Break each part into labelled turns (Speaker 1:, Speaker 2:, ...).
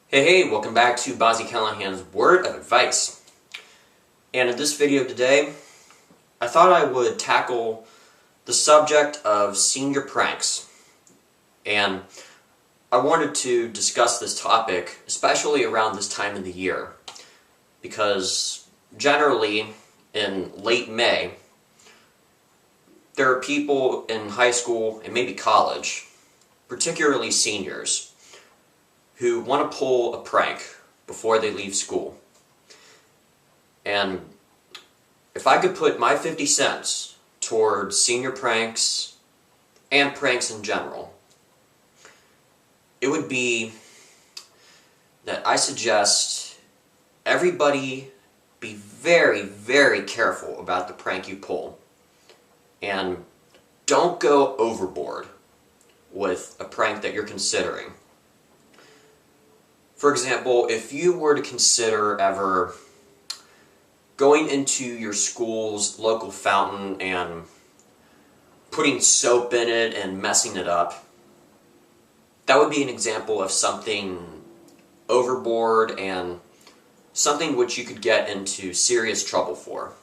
Speaker 1: Hey, welcome back to Bobb-z Callahan's Word of Advice. And in this video today, I thought I would tackle the subject of senior pranks. And I wanted to discuss this topic, especially around this time of the year, because generally in late May, there are people in high school and maybe college, particularly seniors, who want to pull a prank before they leave school. And if I could put my 50 cents towards senior pranks and pranks in general, it would be that I suggest everybody be very, very careful about the prank you pull. And don't go overboard with a prank that you're considering. For example, if you were to consider ever going into your school's local fountain and putting soap in it and messing it up, that would be an example of something overboard and something which you could get into serious trouble for.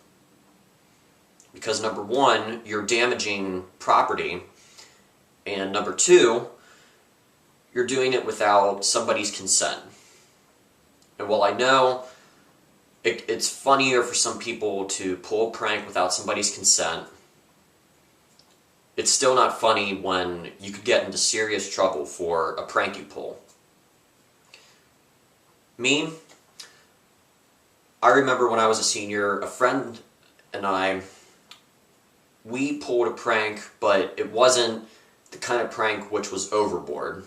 Speaker 1: Because number one, you're damaging property, and number two, you're doing it without somebody's consent. And while I know it's funnier for some people to pull a prank without somebody's consent, it's still not funny when you could get into serious trouble for a prank you pull. Me, I remember when I was a senior, a friend and I, we pulled a prank, but it wasn't the kind of prank which was overboard.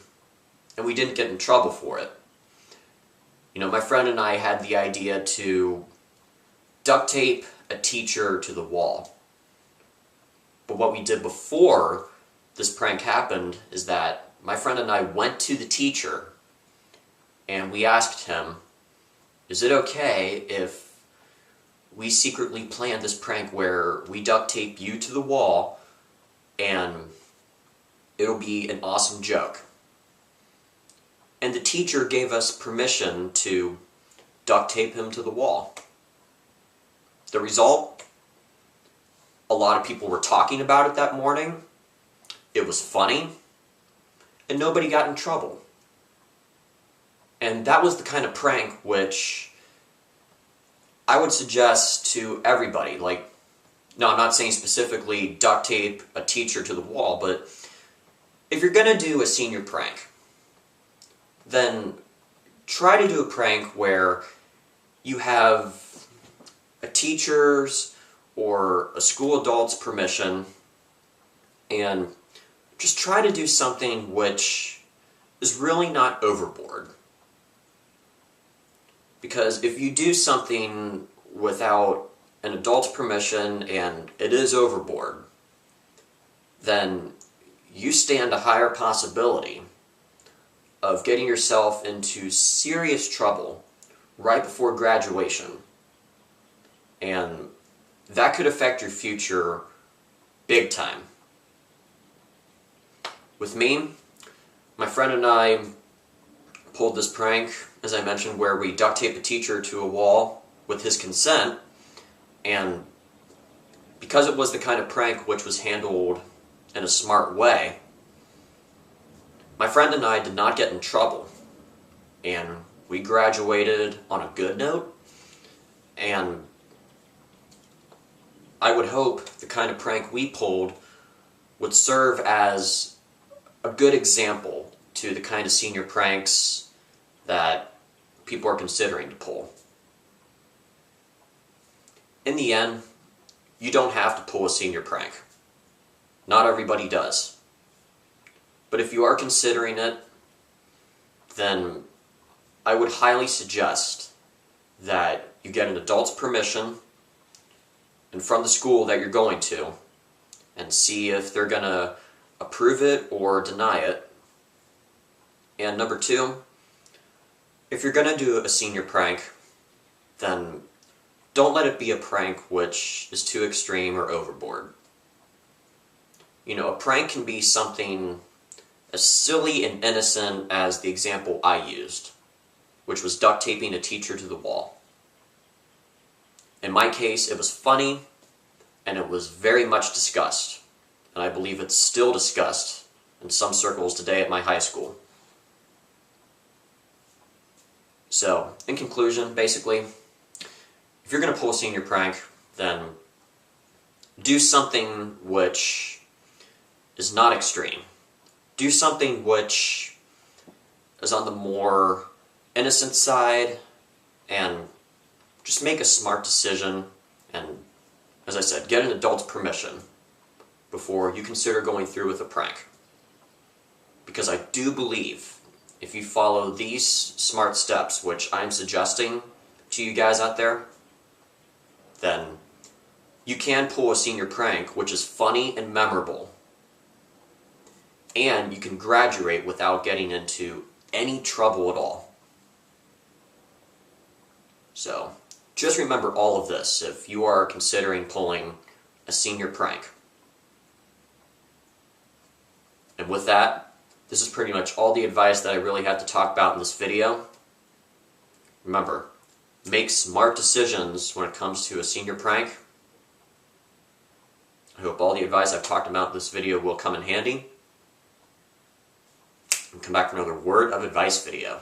Speaker 1: And we didn't get in trouble for it. You know, my friend and I had the idea to duct tape a teacher to the wall. But what we did before this prank happened is that my friend and I went to the teacher and we asked him, is it okay if we secretly planned this prank where we duct tape you to the wall and it'll be an awesome joke? And the teacher gave us permission to duct tape him to the wall. The result? A lot of people were talking about it that morning. It was funny. And nobody got in trouble. And that was the kind of prank which I would suggest to everybody. Like, no, I'm not saying specifically duct tape a teacher to the wall, but if you're going to do a senior prank, then try to do a prank where you have a teacher's or a school adult's permission, and just try to do something which is really not overboard. Because if you do something without an adult's permission and it is overboard, then you stand a higher possibility of getting yourself into serious trouble right before graduation. And that could affect your future big time. With me, my friend and I pulled this prank, as I mentioned, where we duct taped a teacher to a wall with his consent, and because it was the kind of prank which was handled in a smart way, my friend and I did not get in trouble, and we graduated on a good note, and I would hope the kind of prank we pulled would serve as a good example to the kind of senior pranks that people are considering to pull. In the end, you don't have to pull a senior prank. Not everybody does. But if you are considering it, then I would highly suggest that you get an adult's permission and from the school that you're going to, and see if they're going to approve it or deny it. And number two, if you're going to do a senior prank, then don't let it be a prank which is too extreme or overboard. You know, a prank can be something as silly and innocent as the example I used. which was duct taping a teacher to the wall. In my case, it was funny, and it was very much discussed, and I believe it's still discussed in some circles today at my high school. So, in conclusion, basically, if you're going to pull a senior prank, then do something which is not extreme. Do something which is on the more innocent side, and just make a smart decision, and, as I said, get an adult's permission before you consider going through with a prank. Because I do believe if you follow these smart steps, which I'm suggesting to you guys out there, then you can pull a senior prank which is funny and memorable, and you can graduate without getting into any trouble at all. So, just remember all of this if you are considering pulling a senior prank. And with that, this is pretty much all the advice that I really have to talk about in this video. Remember, make smart decisions when it comes to a senior prank. I hope all the advice I've talked about in this video will come in handy. And come back for another word of advice video.